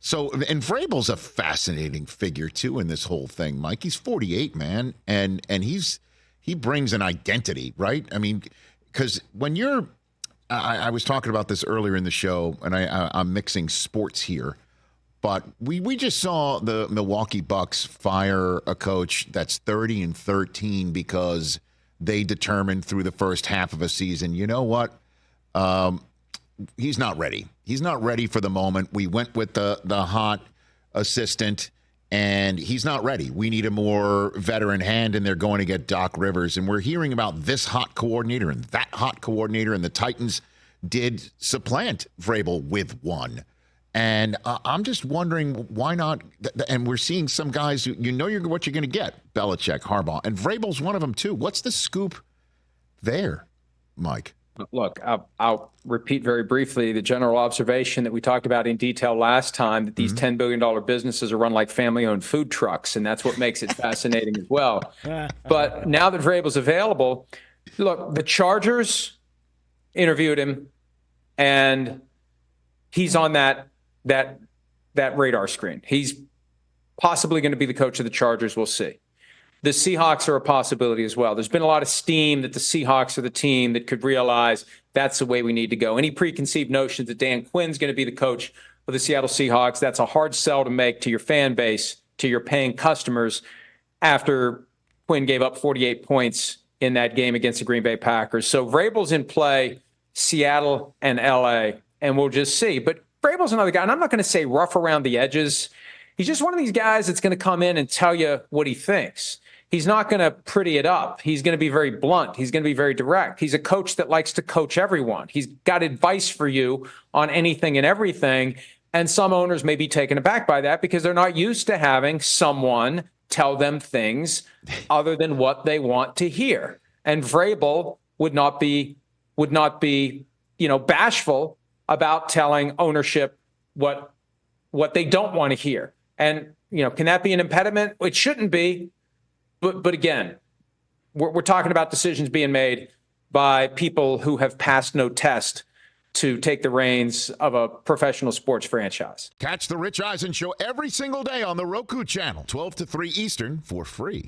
So, and Vrabel's a fascinating figure too in this whole thing, Mike. He's 48, man, and he brings an identity, right? I mean, because when you're, I was talking about this earlier in the show, and I'm mixing sports here, but we just saw the Milwaukee Bucks fire a coach that's 30-13 because they determined through the first half of a season, you know what? He's not ready. He's not ready for the moment. We went with the hot assistant, and he's not ready. We need a more veteran hand, and they're going to get Doc Rivers. And we're hearing about this hot coordinator and that hot coordinator, and the Titans did supplant Vrabel with one. And I'm just wondering why not. And we're seeing some guys who what you're going to get: Belichick, Harbaugh, and Vrabel's one of them too. What's the scoop there, Mike? Look, I'll repeat very briefly the general observation that we talked about in detail last time, that these $10 billion businesses are run like family-owned food trucks, and that's what makes it fascinating as well. But now that Vrabel's available, look, the Chargers interviewed him, and he's on that radar screen. He's possibly going to be the coach of the Chargers. We'll see. The Seahawks are a possibility as well. There's been a lot of steam that the Seahawks are the team that could realize that's the way we need to go. Any preconceived notions that Dan Quinn's going to be the coach of the Seattle Seahawks, that's a hard sell to make to your fan base, to your paying customers, after Quinn gave up 48 points in that game against the Green Bay Packers. So Vrabel's in play, Seattle and L.A., and we'll just see. But Vrabel's another guy, and I'm not going to say rough around the edges. He's just one of these guys that's going to come in and tell you what he thinks. He's not going to pretty it up. He's going to be very blunt. He's going to be very direct. He's a coach that likes to coach everyone. He's got advice for you on anything and everything. And some owners may be taken aback by that because they're not used to having someone tell them things other than what they want to hear. And Vrabel would not be, bashful about telling ownership what they don't want to hear. And, can that be an impediment? It shouldn't be. But again, we're talking about decisions being made by people who have passed no test to take the reins of a professional sports franchise. Catch the Rich Eisen Show every single day on the Roku channel, 12 to 3 Eastern, for free.